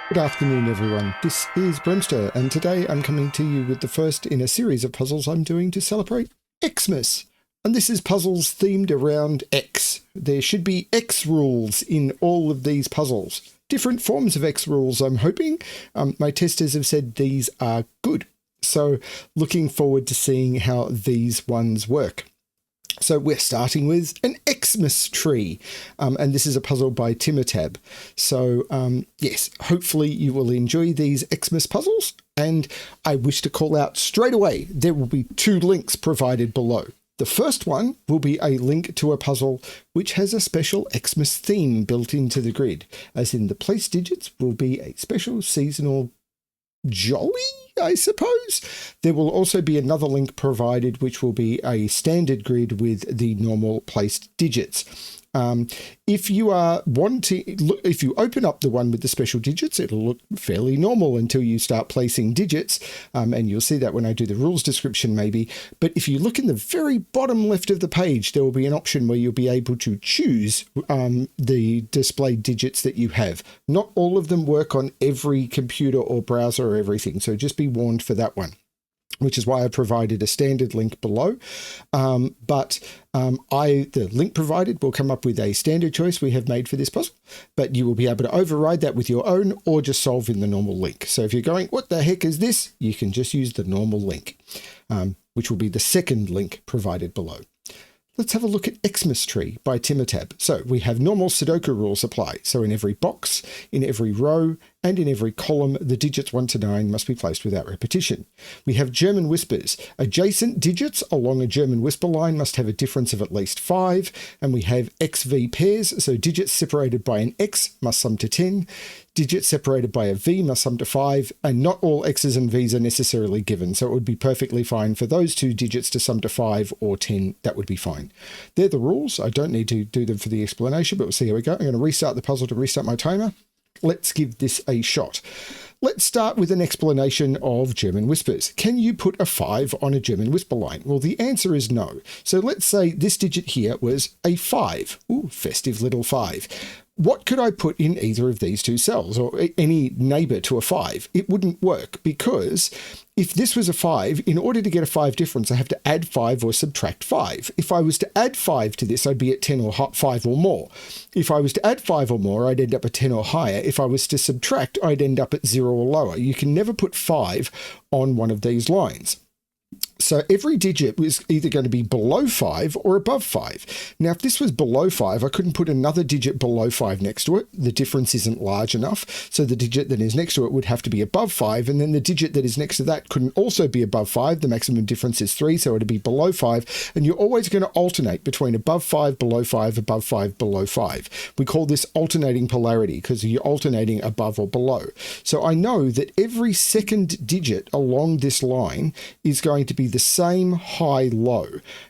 Good afternoon, everyone. This is BremSter, and today I'm coming to you with the first in a series of puzzles I'm doing to celebrate Xmas. And this is puzzles themed around X. There should be X rules in all of these puzzles. Different forms of X rules, I'm hoping. My testers have said these are good. So looking forward to seeing how these ones work. So we're starting with an Xmas tree, and this is a puzzle by Timotab. So yes, hopefully you will enjoy these Xmas puzzles, and I wish to call out straight away, there will be two links provided below. The first one will be a link to a puzzle which has a special Xmas theme built into the grid, as in the place digits will be a special seasonal jolly, I suppose. There will also be another link provided which will be a standard grid with the normal placed digits. If you are if you open up the one with the special digits, it'll look fairly normal until you start placing digits, and you'll see that when I do the rules description maybe. But if you look in the very bottom left of the page, there will be an option where you'll be able to choose the displayed digits that you have. Not all of them work on every computer or browser or everything, so just be warned for that one, which is why I provided a standard link below. The link provided will come up with a standard choice we have made for this puzzle, but you will be able to override that with your own or just solve in the normal link. So if you're going, what the heck is this? You can just use the normal link, which will be the second link provided below. Let's have a look at Xmas Tree by Timotab. So we have normal Sudoku rules apply. So in every box, in every row, and in every column, the digits 1 to 9 must be placed without repetition. We have German whispers. Adjacent digits along a German whisper line must have a difference of at least 5. And we have XV pairs, so digits separated by an X must sum to 10. Digits separated by a V must sum to 5. And not all X's and V's are necessarily given, so it would be perfectly fine for those two digits to sum to 5 or 10. That would be fine. They're the rules. I don't need to do them for the explanation, but we'll see how we go. I'm going to restart the puzzle to restart my timer. Let's give this a shot. Let's start with an explanation of German whispers. Can you put a 5 on a German whisper line? Well, the answer is no. So let's say this digit here was a 5. Ooh, festive little 5. What could I put in either of these two cells or any neighbor to a 5? It wouldn't work because if this was a 5, in order to get a 5 difference, I have to add 5 or subtract 5. If I was to add 5 to this, I'd be at 10 or 5 or more. If I was to add 5 or more, I'd end up at 10 or higher. If I was to subtract, I'd end up at 0 or lower. You can never put 5 on one of these lines. So every digit was either going to be below 5 or above 5. Now, if this was below 5, I couldn't put another digit below 5 next to it. The difference isn't large enough. So the digit that is next to it would have to be above 5. And then the digit that is next to that couldn't also be above 5. The maximum difference is 3, so it would be below 5. And you're always going to alternate between above 5, below 5, above 5, below 5. We call this alternating polarity because you're alternating above or below. So I know that every second digit along this line is going to be the same high-low.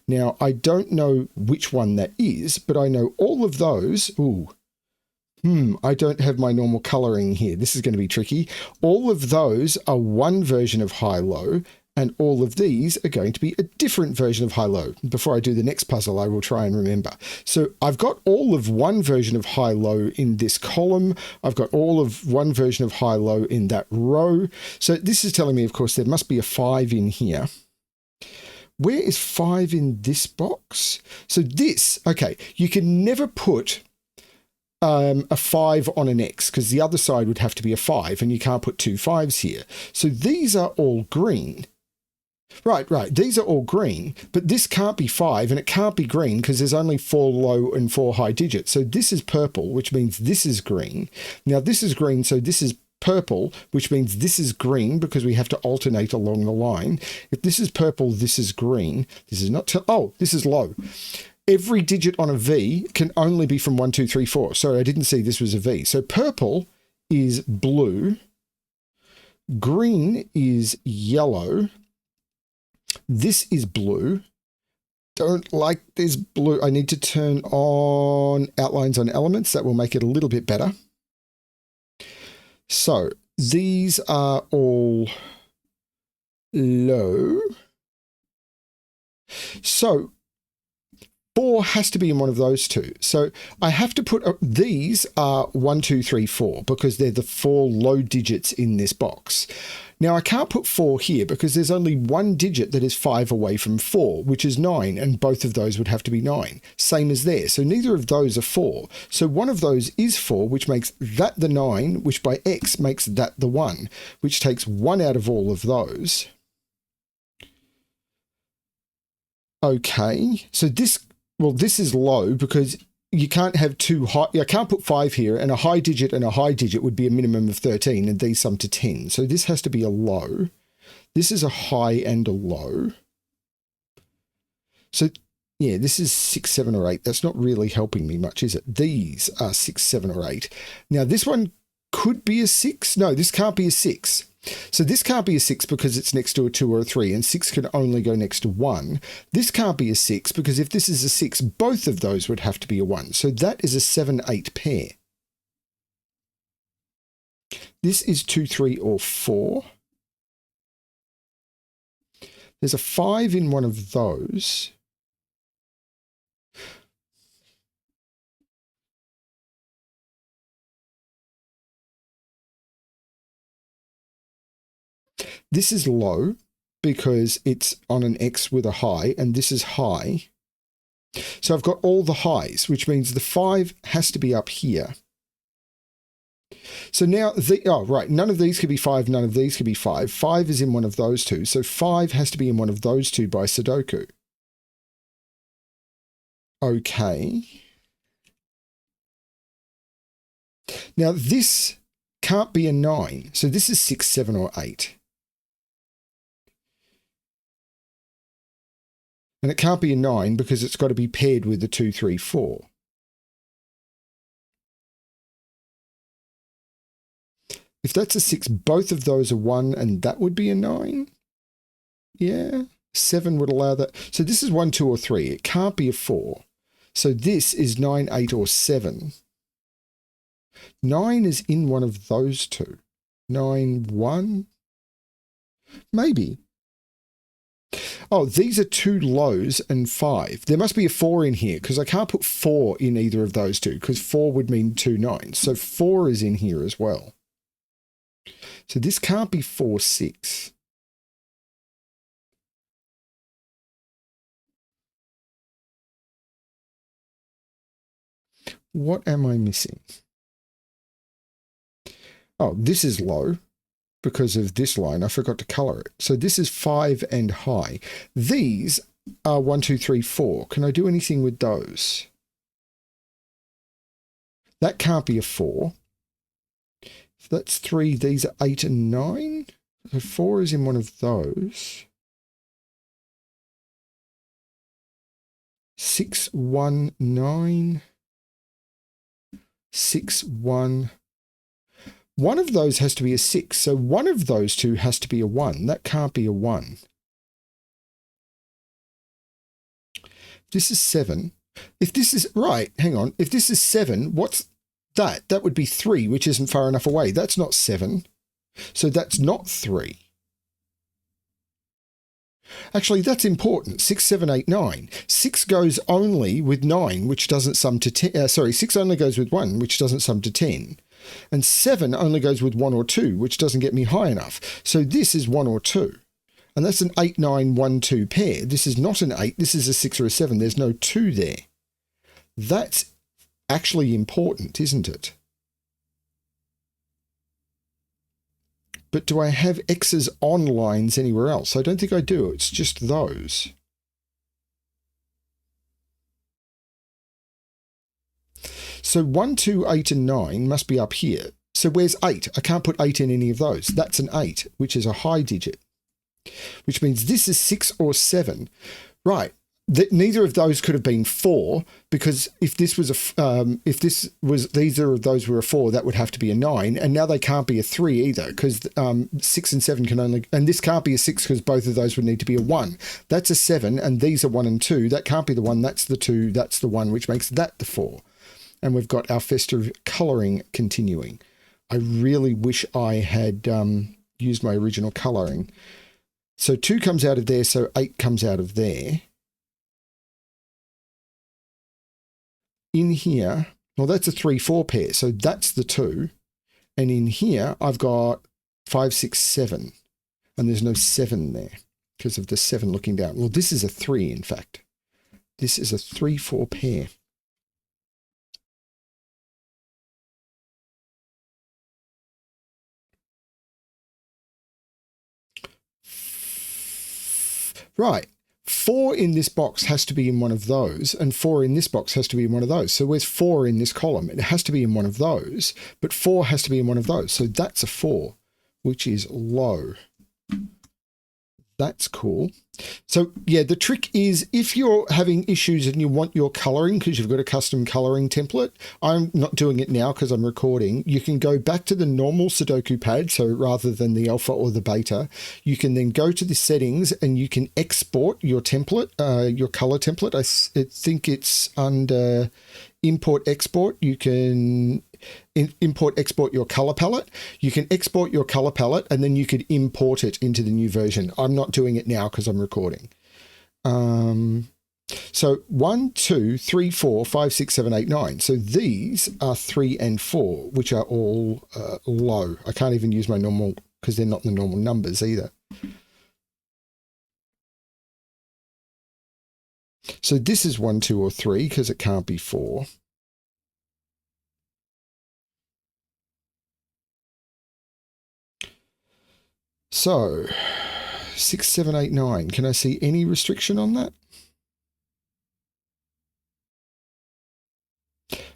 Now, I don't know which one that is, but I know all of those. I don't have my normal coloring here. This is going to be tricky. All of those are one version of high-low, and all of these are going to be a different version of high-low. Before I do the next puzzle, I will try and remember. So I've got all of one version of high-low in this column. I've got all of one version of high-low in that row. So this is telling me, of course, there must be a 5 in here. Where is 5 in this box? So this, okay, you can never put a 5 on an X because the other side would have to be a 5 and you can't put two 5s here. So these are all green. Right. These are all green, but this can't be 5 and it can't be green because there's only 4 low and 4 high digits. So this is purple, which means this is green. Now this is green, so this is purple, which means this is green because we have to alternate along the line. If this is purple, this is green. This is not, this is low. Every digit on a V can only be from 1, 2, 3, 4. Sorry, I didn't see this was a V. So purple is blue. Green is yellow. This is blue. Don't like this blue. I need to turn on outlines on elements. That will make it a little bit better. So these are all low. So 4 has to be in one of those two. So I have to put, these are 1, 2, 3, 4, because they're the 4 low digits in this box. Now I can't put 4 here because there's only one digit that is 5 away from 4, which is 9, and both of those would have to be 9. Same as there. So neither of those are 4. So one of those is 4, which makes that the 9, which by X makes that the 1, which takes 1 out of all of those. Okay, so this, well, this is low because you can't have two high, I can't put 5 here, and a high digit would be a minimum of 13, and these sum to 10. So this has to be a low. This is a high and a low. So yeah, this is 6, 7, or 8. That's not really helping me much, is it? These are 6, 7, or 8. Now this one could be a 6. No, this can't be a 6. So this can't be a 6 because it's next to a 2 or a 3, and 6 can only go next to 1. This can't be a 6 because if this is a 6, both of those would have to be a 1. So that is a 7, 8 pair. This is 2, 3, or 4. There's a 5 in one of those. This is low because it's on an X with a high, and this is high. So I've got all the highs, which means the 5 has to be up here. So now, oh, right, none of these could be 5, none of these could be 5. 5 is in one of those two, so 5 has to be in one of those two by Sudoku. Okay. Now this can't be a 9, so this is 6, 7, or 8. And it can't be a 9 because it's got to be paired with the 2, 3, 4. If that's a 6, both of those are 1, and that would be a 9. Yeah, 7 would allow that. So this is 1, 2, or 3. It can't be a 4. So this is 9, 8, or 7. 9 is in one of those two. 9, 1? Maybe. Oh, these are 2 lows and 5. There must be a 4 in here because I can't put 4 in either of those two because 4 would mean 2 9s. So 4 is in here as well. So this can't be 4, 6. What am I missing? Oh, this is low because of this line. I forgot to color it. So this is 5 and high. These are 1, 2, 3, 4. Can I do anything with those? That can't be a 4. So that's 3. These are 8 and 9. So 4 is in one of those. 6, 1, 9. 6, 1. One of those has to be a 6, so one of those two has to be a 1. That can't be a 1. This is 7. If this is, right, hang on. If this is 7, what's that? That would be 3, which isn't far enough away. That's not 7. So that's not 3. Actually, that's important. 6, 7, 8, 9. 6 goes only with 9, which doesn't sum to 10. 6 only goes with 1, which doesn't sum to 10. And 7 only goes with 1 or 2, which doesn't get me high enough. So this is 1 or 2. And that's an 8, 9, 1, 2 pair. This is not an 8. This is a 6 or a 7. There's no 2 there. That's actually important, isn't it? But do I have X's on lines anywhere else? I don't think I do. It's just those. So 1, 2, 8, and 9 must be up here. So where's 8? I can't put 8 in any of those. That's an 8, which is a high digit, which means this is 6 or 7. Right. Neither of those could have been 4 because if this was either of those were a 4, that would have to be a 9. And now they can't be a 3 either because 6 and 7 can only, and this can't be a 6 because both of those would need to be a 1. That's a 7, and these are 1 and 2. That can't be the 1. That's the 2. That's the 1, which makes that the 4. And we've got our festive colouring continuing. I really wish I had used my original colouring. So 2 comes out of there, so 8 comes out of there. in here, well, that's a 3-4 pair. So that's the 2. And in here, I've got 5, 6, 7. And there's no 7 there because of the 7 looking down. Well, this is a 3, in fact. This is a 3-4 pair. Right. 4 in this box has to be in one of those, and 4 in this box has to be in one of those. So where's 4 in this column? It has to be in one of those, but 4 has to be in one of those. So that's a 4, which is low. That's cool. So yeah, the trick is if you're having issues and you want your coloring because you've got a custom coloring template, I'm not doing it now because I'm recording. You can go back to the normal Sudoku pad. So rather than the alpha or the beta, you can then go to the settings and you can export your template, your color template. I think it's under import export. You can import export your color palette. You can export your color palette and then you could import it into the new version. I'm not doing it now because I'm recording. So 1, 2, 3, 4, 5, 6, 7, 8, 9. So these are 3 and 4, which are all low. I can't even use my normal because they're not the normal numbers either. So this is 1, 2, or 3 because it can't be 4. So 6, 7, 8, 9. Can I see any restriction on that?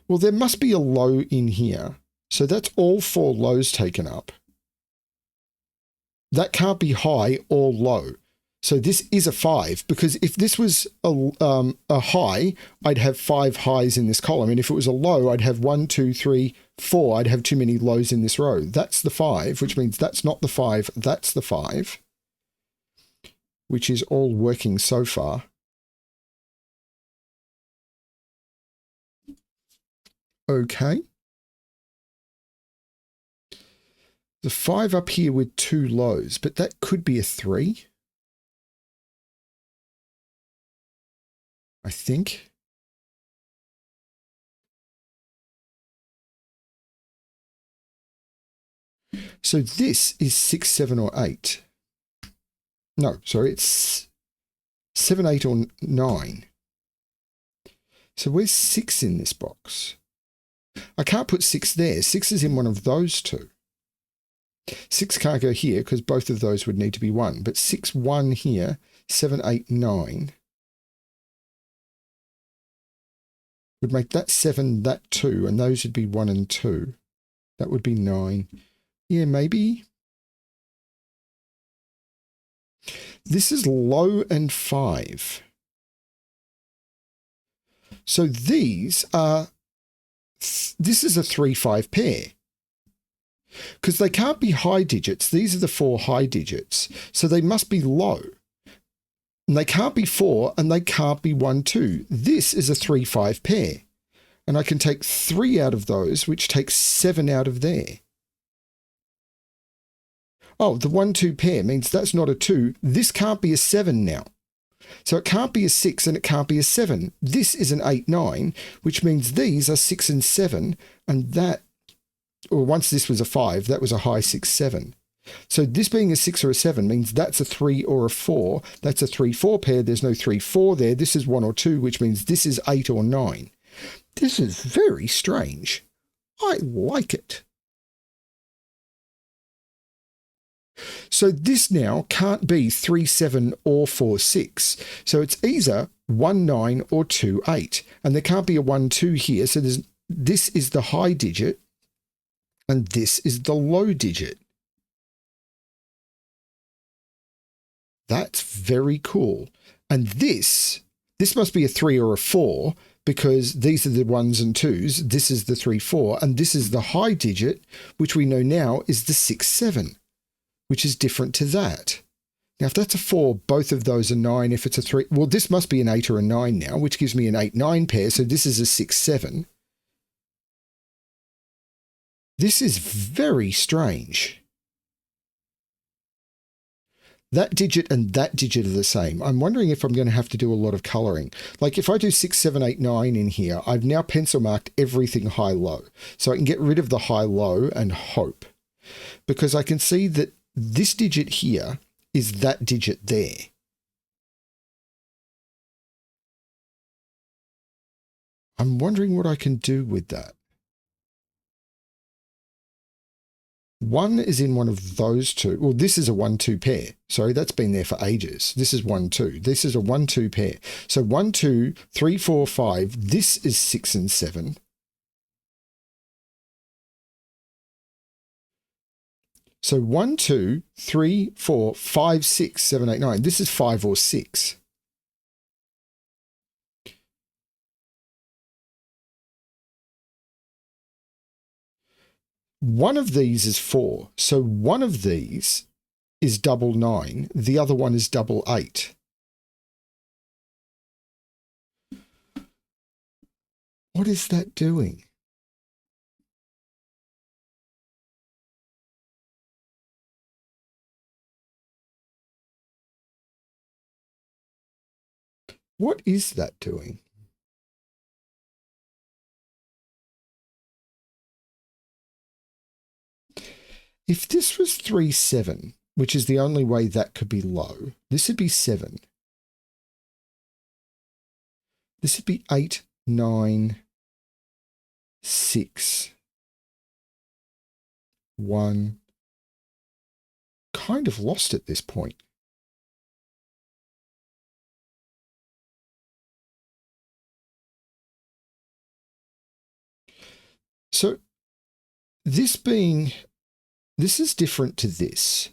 Well, there must be a low in here. So that's all 4 lows taken up. That can't be high or low. So this is a 5 because if this was a high, I'd have 5 highs in this column. And if it was a low, I'd have 1, 2, 3, 4. I'd have too many lows in this row. That's the 5, which means that's not the 5. That's the 5, which is all working so far. Okay. The 5 up here with 2 lows, but that could be a 3. I think. So this is 6, 7, or 8. No, sorry, it's 7, 8, or 9. So where's 6 in this box? I can't put 6 there. 6 is in one of those 2. 6 can't go here because both of those would need to be 1. But 6, 1 here, 7, 8, 9 would make that 7, that 2, and those would be 1 and 2. That would be 9. Yeah, maybe. This is low and 5. So these are, this is a 3-5 pair. Because they can't be high digits. These are the 4 high digits. So they must be low. And they can't be 4 and they can't be 1, 2. This is a 3-5 pair. And I can take 3 out of those, which takes 7 out of there. Oh, the 1, 2 pair means that's not a 2. This can't be a 7 now. So it can't be a 6 and it can't be a 7. This is an 8, 9, which means these are 6 and 7. And that, or once this was a 5, that was a high 6, 7. So this being a 6 or a 7 means that's a 3 or a 4. That's a 3-4 pair. There's no 3, 4 there. This is 1 or 2, which means this is 8 or 9. This is very strange. I like it. So this now can't be 3, 7 or 4, 6. So it's either 1, 9 or 2, 8. And there can't be a 1, 2 here. So this is the high digit and this is the low digit. That's very cool. And this must be a 3 or a 4 because these are the 1s and 2s. This is the 3, 4, and this is the high digit, which we know now is the 6, 7, which is different to that. Now, if that's a 4, both of those are 9. If it's a 3, well, this must be an 8 or a 9 now, which gives me an 8, 9 pair. So this is a 6, 7. This is very strange. That digit and that digit are the same. I'm wondering if I'm going to have to do a lot of colouring. Like if I do 6, 7, 8, 9 in here, I've now pencil marked everything high-low. So I can get rid of the high-low and hope. Because I can see that this digit here is that digit there. I'm wondering what I can do with that. 1 is in one of those two. Well, this is a 1-2 pair. Sorry, that's been there for ages. This is 1-2. This is a 1-2 pair. So 1, 2, 3, 4, 5. This is 6 and 7. So 1, 2, 3, 4, 5, 6, 7, 8, 9. This is 5 or 6. One of these is 4. So one of these is double 9. The other one is double 8. What is that doing? What is that doing? If this was 3, 7, which is the only way that could be low, this would be 7. This would be 8, 9, 6, 1. Kind of lost at this point. So this is different to this.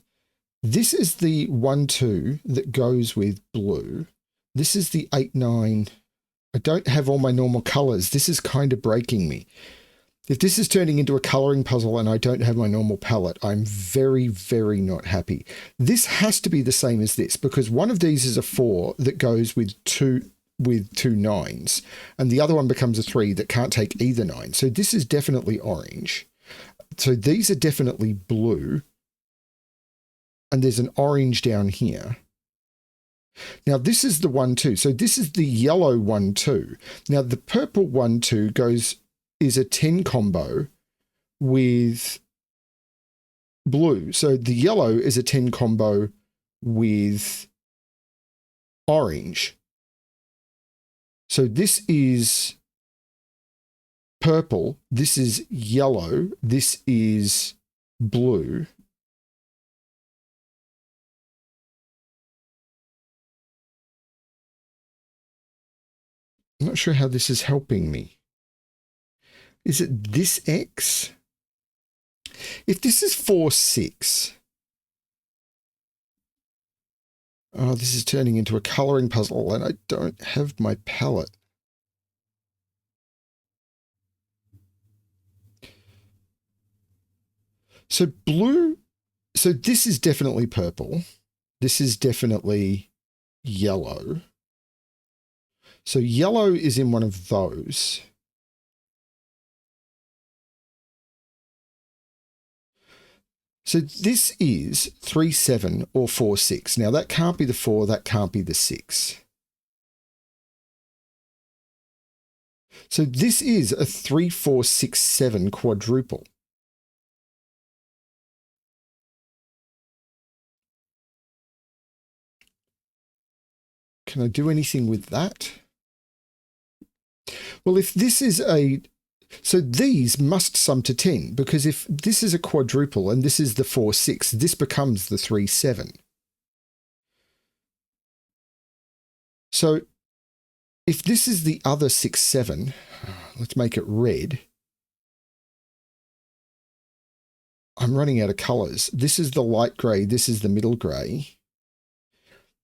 This is the 1, 2 that goes with blue. This is the 8, 9. I don't have all my normal colors. This is kind of breaking me. If this is turning into a coloring puzzle and I don't have my normal palette, I'm very, very not happy. This has to be the same as this because one of these is a 4 that goes with two 9s and the other one becomes a 3 that can't take either 9. So this is definitely orange. So these are definitely blue. And there's an orange down here. Now this is the 1, 2. So this is the yellow 1, 2. Now the purple 1, 2 is a 10 combo with blue. So the yellow is a 10 combo with orange. So this is purple, this is yellow, this is blue. I'm not sure how this is helping me. Is it this X? If this is 4, 6. Oh, this is turning into a coloring puzzle and I don't have my palette. So blue, so this is definitely purple. This is definitely yellow. So yellow is in one of those. So this is 3, 7 or 4, 6. Now that can't be the 4, that can't be the 6. So this is a 3, 4, 6, 7 quadruple. Can I do anything with that? Well, if this is so these must sum to 10 because if this is a quadruple and this is the 4, 6, this becomes the 3, 7. So if this is the other 6, 7, let's make it red. I'm running out of colors. This is the light gray. This is the middle gray.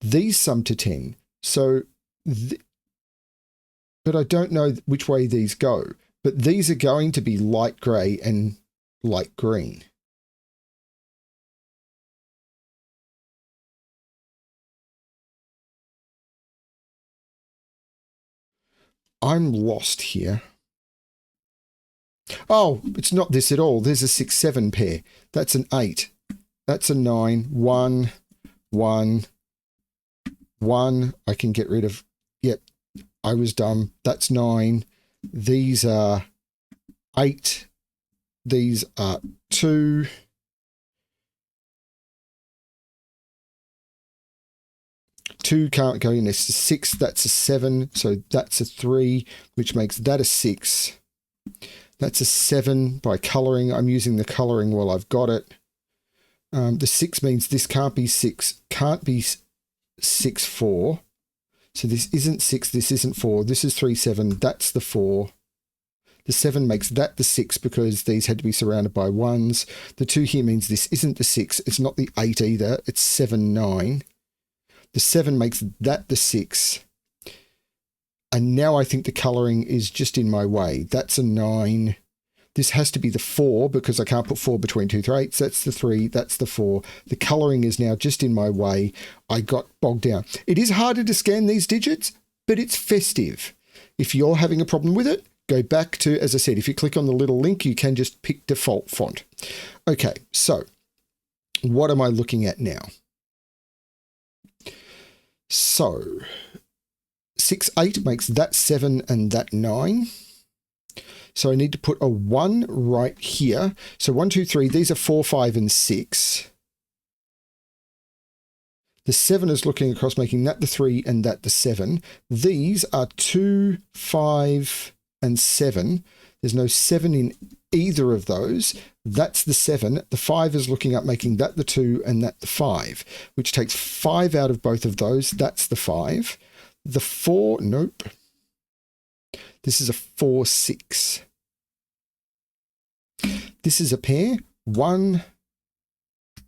These sum to 10. So, but I don't know which way these go. But these are going to be light grey and light green. I'm lost here. Oh, it's not this at all. There's a 6, 7 pair. That's an 8. That's a 9. 1, 1, 1. I can get rid of, yep, I was dumb. That's 9. These are 8. These are 2. 2 can't go in. This is 6. That's a 7. So that's a 3, which makes that a 6. That's a 7 by colouring. I'm using the colouring while I've got it. The 6 means this can't be 6. Can't be 6, 4. So this isn't 6. This isn't 4. This is 3, 7. That's the 4. The 7 makes that the 6 because these had to be surrounded by 1s. The 2 here means this isn't the 6. It's not the 8 either. It's 7, 9. The 7 makes that the 6. And now I think the colouring is just in my way. That's a 9. This has to be the 4 because I can't put 4 between 2 3/8. That's the 3. That's the 4. The colouring is now just in my way. I got bogged down. It is harder to scan these digits, but it's festive. If you're having a problem with it, go back to, as I said, if you click on the little link, you can just pick default font. Okay, so what am I looking at now? So 6, 8 makes that 7 and that 9. So I need to put a 1 right here. So 1, 2, 3, these are 4, 5, and 6. The 7 is looking across, making that the 3 and that the 7. These are 2, 5, and 7. There's no 7 in either of those. That's the 7. The 5 is looking up, making that the 2 and that the 5, which takes 5 out of both of those. That's the 5. The 4, nope. This is a 4, 6. This is a pair. 1,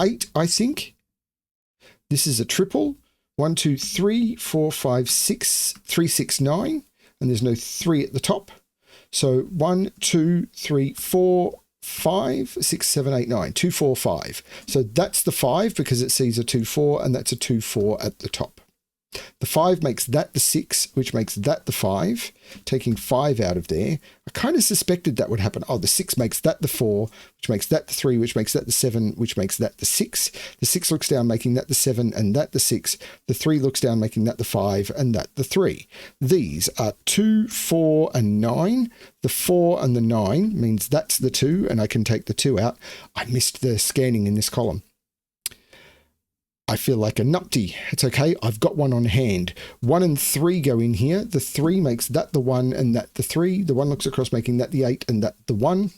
8, I think. This is a triple. 1, 2, 3, 4, 5, 6, 3, 6, 9. And there's no 3 at the top. So 1, 2, 3, 4, 5, 6, 7, 8, 9. 2, 4, 5. So that's the 5 because it sees a 2, 4, and that's a 2, 4 at the top. The 5 makes that the 6, which makes that the 5, taking 5 out of there. I kind of suspected that would happen. Oh, the 6 makes that the 4, which makes that the 3, which makes that the 7, which makes that the 6. The 6 looks down, making that the 7 and that the 6. The 3 looks down, making that the 5 and that the 3. These are 2, 4, and 9. The 4 and the 9 means that's the 2, and I can take the 2 out. I missed the scanning in this column. I feel like a nupty. It's okay. I've got one on hand. 1 and 3 go in here. The 3 makes that the 1 and that the 3. The 1 looks across, making that the 8 and that the 1.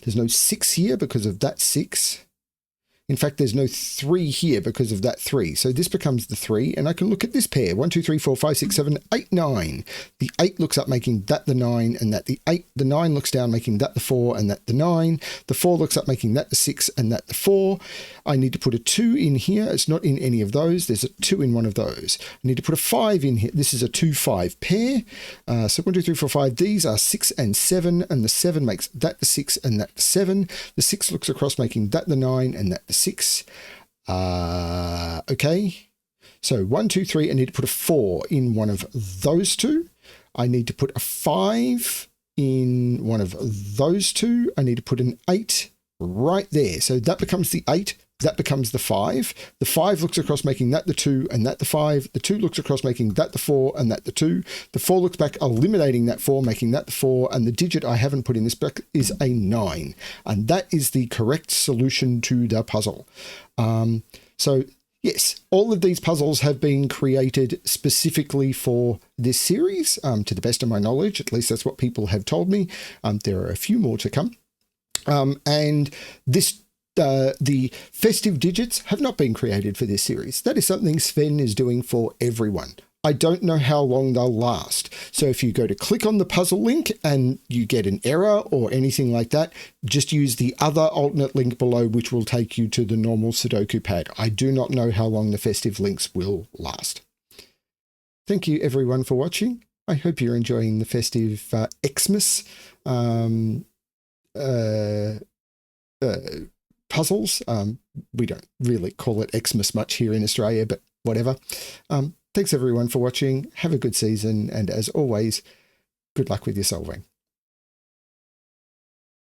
There's no 6 here because of that 6. In fact, there's no 3 here because of that 3. So this becomes the 3, and I can look at this pair. 1, 2, 3, 4, 5, 6, 7, 8, 9. The 8 looks up, making that the 9 and that the 8. The 9 looks down, making that the 4 and that the 9. The 4 looks up, making that the 6 and that the 4. I need to put a 2 in here. It's not in any of those. There's a 2 in one of those. I need to put a 5 in here. This is a 2, 5 pair. So 1, 2, 3, 4, 5. These are 6 and 7, and the 7 makes that the 6 and that the 7. The 6 looks across, making that the 9 and that the 6. Okay. So 1, 2, 3. I need to put a 4 in one of those two. I need to put a 5 in one of those two. I need to put an 8 right there. So that becomes the 8. That becomes the 5. The 5 looks across, making that the 2 and that the 5. The 2 looks across, making that the 4 and that the 2. The 4 looks back, eliminating that 4, making that the 4. And the digit I haven't put in this book is a 9. And that is the correct solution to the puzzle. So yes, all of these puzzles have been created specifically for this series, to the best of my knowledge. At least that's what people have told me. There are a few more to come. And this the festive digits have not been created for this series. That is something Sven is doing for everyone. I don't know how long they'll last. So if you go to click on the puzzle link and you get an error or anything like that, just use the other alternate link below, which will take you to the normal Sudoku pad. I do not know how long the festive links will last. Thank you everyone for watching. I hope you're enjoying the festive Xmas puzzles. We don't really call it Xmas much here in Australia, but whatever. Thanks everyone for watching. Have a good season. And as always, good luck with your solving.